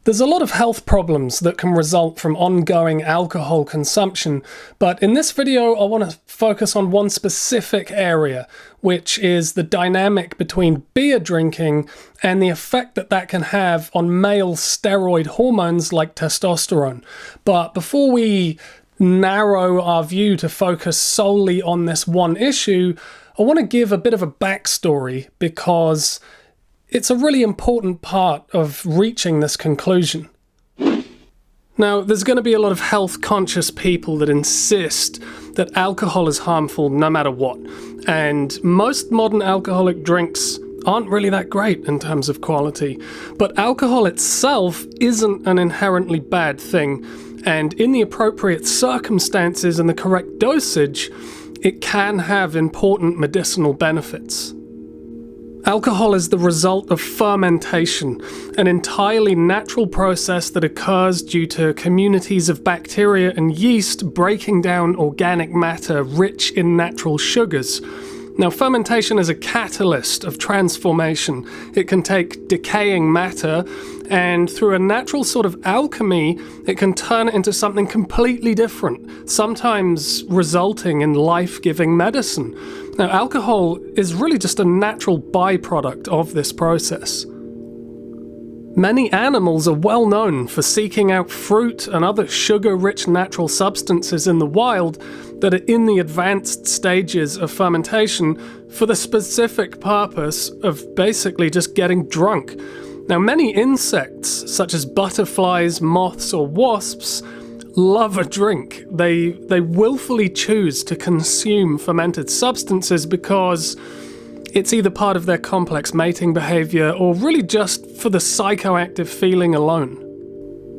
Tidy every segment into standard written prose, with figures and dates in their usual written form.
There's a lot of health problems that can result from ongoing alcohol consumption, but in this video I want to focus on one specific area, which is the dynamic between beer drinking and the effect that that can have on male steroid hormones like testosterone. But before we narrow our view to focus solely on this one issue, I want to give a bit of a backstory because it's a really important part of reaching this conclusion. Now, there's going to be a lot of health-conscious people that insist that alcohol is harmful no matter what, and most modern alcoholic drinks aren't really that great in terms of quality. But alcohol itself isn't an inherently bad thing, and in the appropriate circumstances and the correct dosage, it can have important medicinal benefits. Alcohol is the result of fermentation, an entirely natural process that occurs due to communities of bacteria and yeast breaking down organic matter rich in natural sugars. Now, fermentation is a catalyst of transformation. It can take decaying matter and through a natural sort of alchemy, it can turn it into something completely different, sometimes resulting in life-giving medicine. Now, alcohol is really just a natural byproduct of this process. Many animals are well known for seeking out fruit and other sugar-rich natural substances in the wild that are in the advanced stages of fermentation for the specific purpose of basically just getting drunk. Now, many insects, such as butterflies, moths, or wasps, love a drink. They willfully choose to consume fermented substances because it's either part of their complex mating behavior or really just for the psychoactive feeling alone.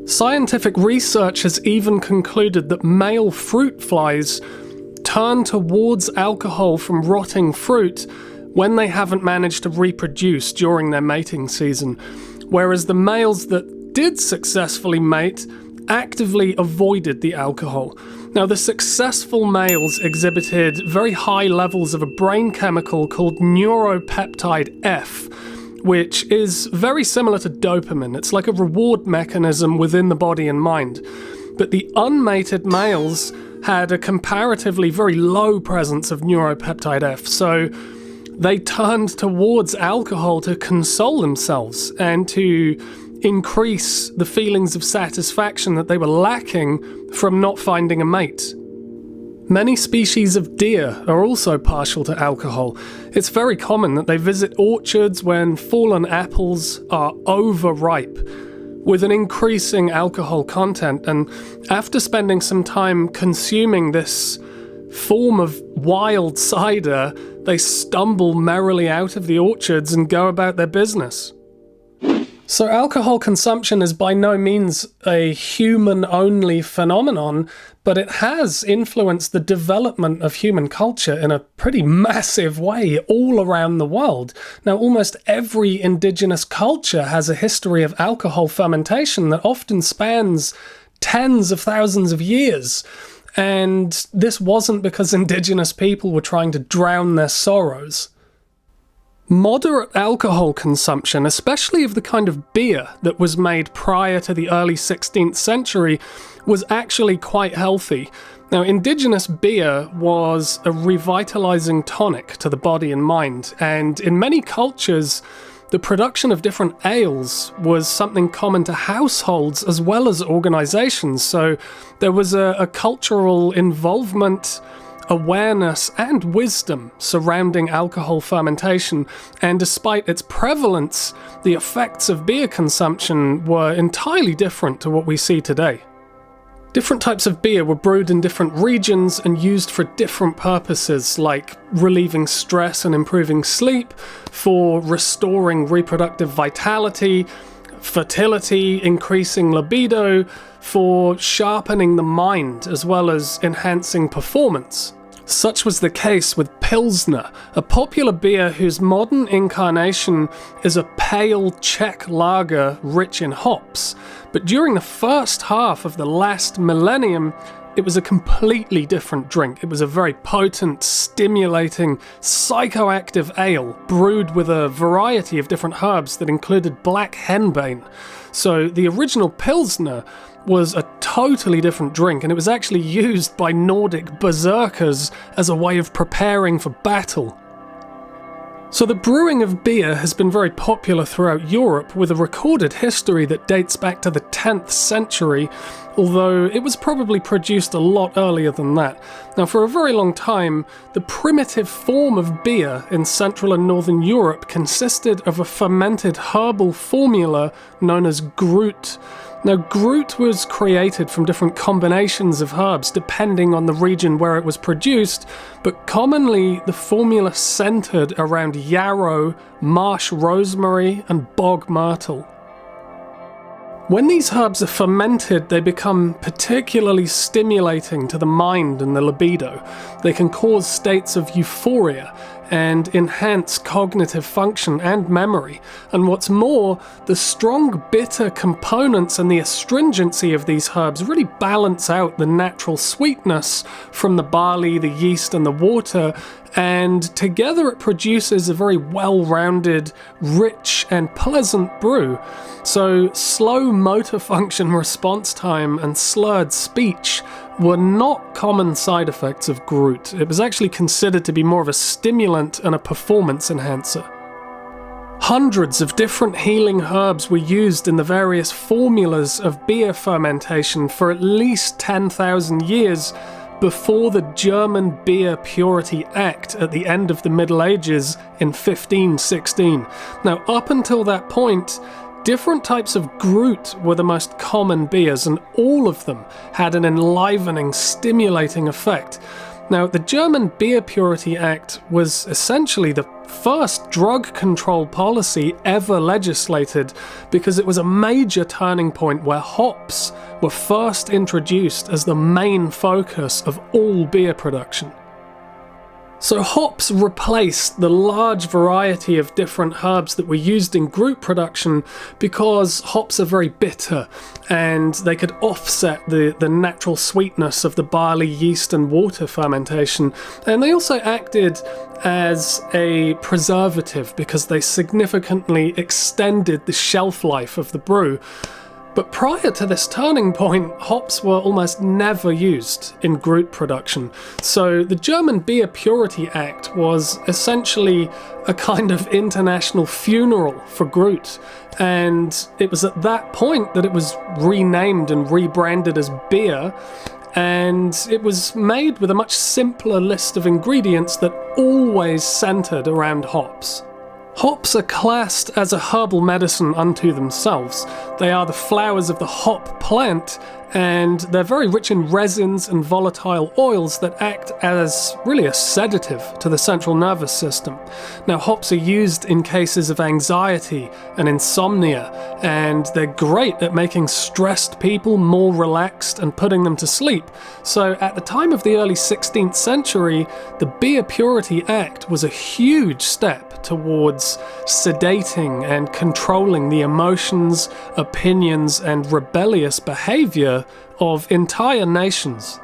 Scientific research has even concluded that male fruit flies turn towards alcohol from rotting fruit when they haven't managed to reproduce during their mating season, whereas the males that did successfully mate actively avoided the alcohol. Now, the successful males exhibited very high levels of a brain chemical called neuropeptide F, which is very similar to dopamine. It's like a reward mechanism within the body and mind. But the unmated males had a comparatively very low presence of neuropeptide F, so they turned towards alcohol to console themselves and to increase the feelings of satisfaction that they were lacking from not finding a mate. Many species of deer are also partial to alcohol. It's very common that they visit orchards when fallen apples are overripe, with an increasing alcohol content, and after spending some time consuming this form of wild cider, they stumble merrily out of the orchards and go about their business. So alcohol consumption is by no means a human-only phenomenon, but it has influenced the development of human culture in a pretty massive way all around the world. Now, almost every indigenous culture has a history of alcohol fermentation that often spans tens of thousands of years. And this wasn't because indigenous people were trying to drown their sorrows. Moderate alcohol consumption, especially of the kind of beer that was made prior to the early 16th century, was actually quite healthy. Now, indigenous beer was a revitalizing tonic to the body and mind, and in many cultures, the production of different ales was something common to households as well as organizations, so there was a cultural involvement, awareness and wisdom surrounding alcohol fermentation, and despite its prevalence, the effects of beer consumption were entirely different to what we see today. Different types of beer were brewed in different regions and used for different purposes, like relieving stress and improving sleep, for restoring reproductive vitality, fertility, increasing libido, for sharpening the mind, as well as enhancing performance. Such was the case with Pilsner, a popular beer whose modern incarnation is a pale Czech lager rich in hops. But during the first half of the last millennium, it was a completely different drink. It was a very potent, stimulating, psychoactive ale brewed with a variety of different herbs that included black henbane. So the original Pilsner was a totally different drink, and it was actually used by Nordic berserkers as a way of preparing for battle. So the brewing of beer has been very popular throughout Europe, with a recorded history that dates back to the 10th century, although it was probably produced a lot earlier than that. Now, for a very long time, the primitive form of beer in Central and Northern Europe consisted of a fermented herbal formula known as Groot. Now, Groot was created from different combinations of herbs depending on the region where it was produced, but commonly the formula centered around yarrow, marsh rosemary, and bog myrtle. When these herbs are fermented, they become particularly stimulating to the mind and the libido. They can cause states of euphoria and enhance cognitive function and memory. And what's more, the strong bitter components and the astringency of these herbs really balance out the natural sweetness from the barley, the yeast, and the water, and together it produces a very well-rounded, rich, and pleasant brew. So slow motor function response time and slurred speech were not common side effects of Groot. It was actually considered to be more of a stimulant and a performance enhancer. Hundreds of different healing herbs were used in the various formulas of beer fermentation for at least 10,000 years before the German Beer Purity Act at the end of the Middle Ages in 1516. Now, up until that point, different types of Groot were the most common beers, and all of them had an enlivening, stimulating effect. Now, the German Beer Purity Act was essentially the first drug control policy ever legislated because it was a major turning point where hops were first introduced as the main focus of all beer production. So hops replaced the large variety of different herbs that were used in Groot production because hops are very bitter and they could offset the natural sweetness of the barley, yeast, and water fermentation. And they also acted as a preservative because they significantly extended the shelf life of the brew. But prior to this turning point, hops were almost never used in Groot production. So the German Beer Purity Act was essentially a kind of international funeral for Groot. And it was at that point that it was renamed and rebranded as beer. And it was made with a much simpler list of ingredients that always centered around hops. Hops are classed as a herbal medicine unto themselves. They are the flowers of the hop plant, and they're very rich in resins and volatile oils that act as really a sedative to the central nervous system. Now, hops are used in cases of anxiety and insomnia, and they're great at making stressed people more relaxed and putting them to sleep. So at the time of the early 16th century, the Beer Purity Act was a huge step towards sedating and controlling the emotions, opinions, and rebellious behavior of entire nations.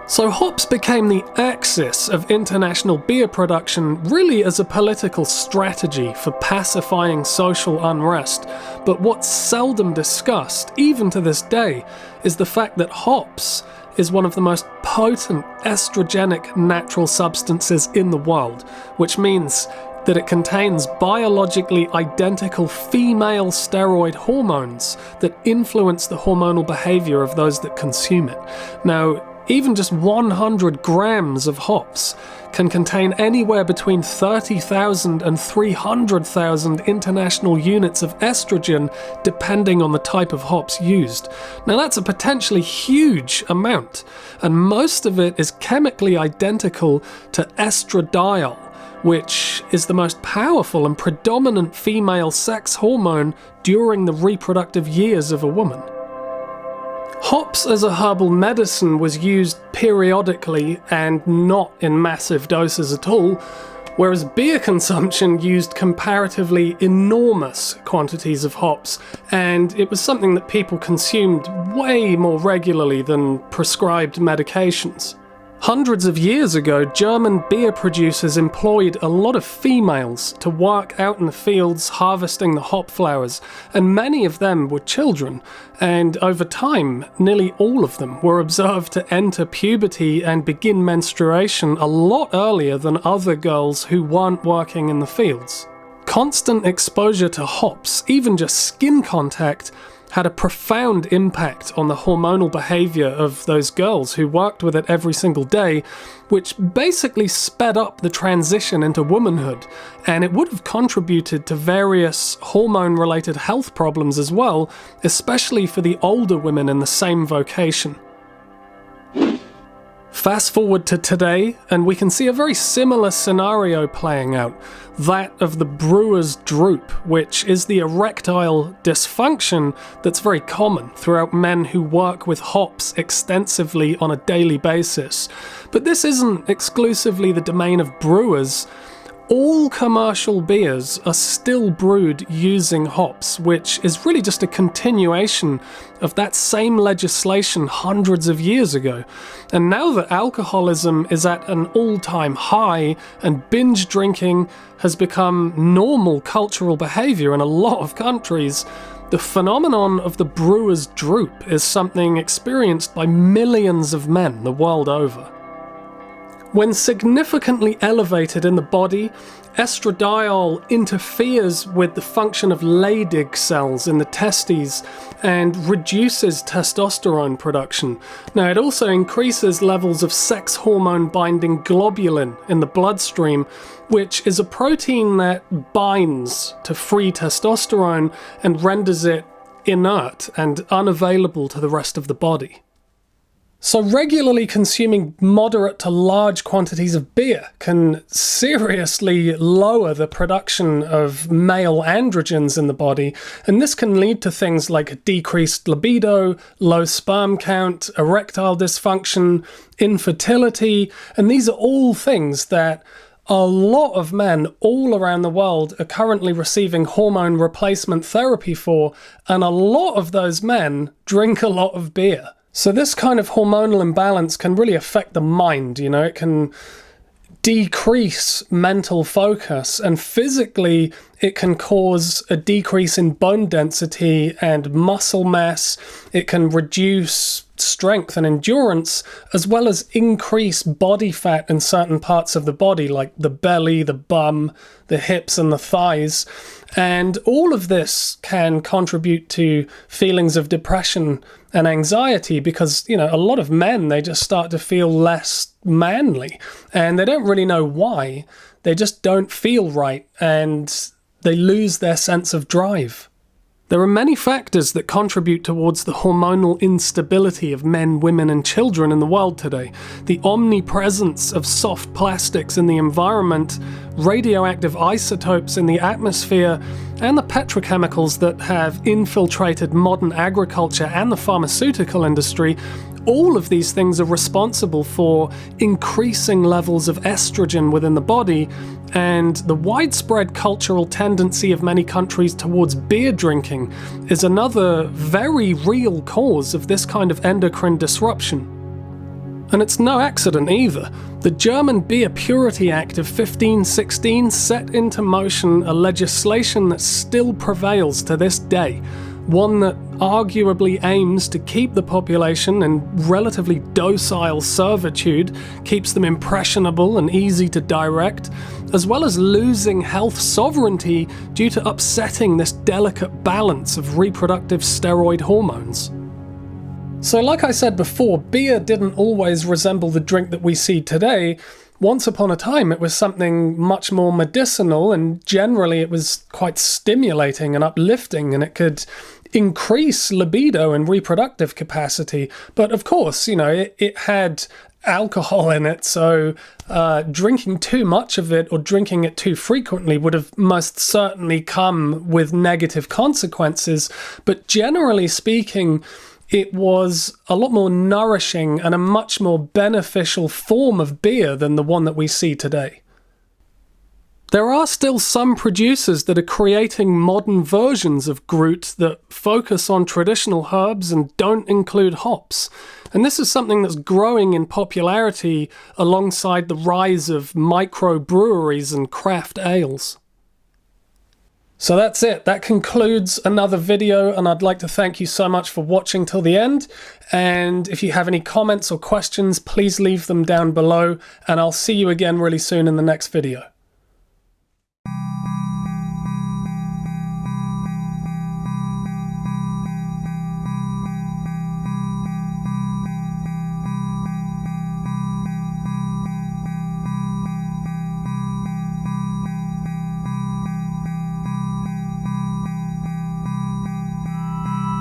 So hops became the axis of international beer production really as a political strategy for pacifying social unrest. But what's seldom discussed, even to this day, is the fact that hops is one of the most potent estrogenic natural substances in the world, which means that it contains biologically identical female steroid hormones that influence the hormonal behavior of those that consume it. Now, even just 100 grams of hops can contain anywhere between 30,000 and 300,000 international units of estrogen, depending on the type of hops used. Now, that's a potentially huge amount, and most of it is chemically identical to estradiol, which is the most powerful and predominant female sex hormone during the reproductive years of a woman. Hops as a herbal medicine was used periodically and not in massive doses at all, whereas beer consumption used comparatively enormous quantities of hops, and it was something that people consumed way more regularly than prescribed medications. Hundreds of years ago, German beer producers employed a lot of females to work out in the fields harvesting the hop flowers, and many of them were children, and over time, nearly all of them were observed to enter puberty and begin menstruation a lot earlier than other girls who weren't working in the fields. Constant exposure to hops, even just skin contact, had a profound impact on the hormonal behaviour of those girls who worked with it every single day, which basically sped up the transition into womanhood, and it would have contributed to various hormone-related health problems as well, especially for the older women in the same vocation. Fast forward to today, and we can see a very similar scenario playing out, that of the Brewers Droop, which is the erectile dysfunction that's very common throughout men who work with hops extensively on a daily basis. But this isn't exclusively the domain of brewers. All commercial beers are still brewed using hops, which is really just a continuation of that same legislation hundreds of years ago. And now that alcoholism is at an all-time high and binge drinking has become normal cultural behavior in a lot of countries, the phenomenon of the Brewers Droop is something experienced by millions of men the world over. When significantly elevated in the body, estradiol interferes with the function of Leydig cells in the testes and reduces testosterone production. Now, it also increases levels of sex hormone-binding globulin in the bloodstream, which is a protein that binds to free testosterone and renders it inert and unavailable to the rest of the body. So regularly consuming moderate to large quantities of beer can seriously lower the production of male androgens in the body, and this can lead to things like decreased libido, low sperm count, erectile dysfunction, infertility, and these are all things that a lot of men all around the world are currently receiving hormone replacement therapy for, and a lot of those men drink a lot of beer. So this kind of hormonal imbalance can really affect the mind, it can decrease mental focus, and physically it can cause a decrease in bone density and muscle mass. It can reduce strength and endurance, as well as increase body fat in certain parts of the body, like the belly, the bum, the hips, and the thighs. And all of this can contribute to feelings of depression and anxiety because, a lot of men, they just start to feel less manly, and they don't really know why. They just don't feel right, and they lose their sense of drive. There are many factors that contribute towards the hormonal instability of men, women, and children in the world today. The omnipresence of soft plastics in the environment, radioactive isotopes in the atmosphere, and the petrochemicals that have infiltrated modern agriculture and the pharmaceutical industry. All of these things are responsible for increasing levels of estrogen within the body, and the widespread cultural tendency of many countries towards beer drinking is another very real cause of this kind of endocrine disruption. And it's no accident either. The German Beer Purity Act of 1516 set into motion a legislation that still prevails to this day, one that arguably aims to keep the population in relatively docile servitude, keeps them impressionable and easy to direct, as well as losing health sovereignty due to upsetting this delicate balance of reproductive steroid hormones. So like I said before, beer didn't always resemble the drink that we see today. Once upon a time, it was something much more medicinal, and generally it was quite stimulating and uplifting, and it could increase libido and reproductive capacity. But of course, it had alcohol in it, so drinking too much of it or drinking it too frequently would have most certainly come with negative consequences. But generally speaking, it was a lot more nourishing and a much more beneficial form of beer than the one that we see today. There are still some producers that are creating modern versions of Groot that focus on traditional herbs and don't include hops. And this is something that's growing in popularity alongside the rise of microbreweries and craft ales. So that's it. That concludes another video, and I'd like to thank you so much for watching till the end. And if you have any comments or questions, please leave them down below, and I'll see you again really soon in the next video.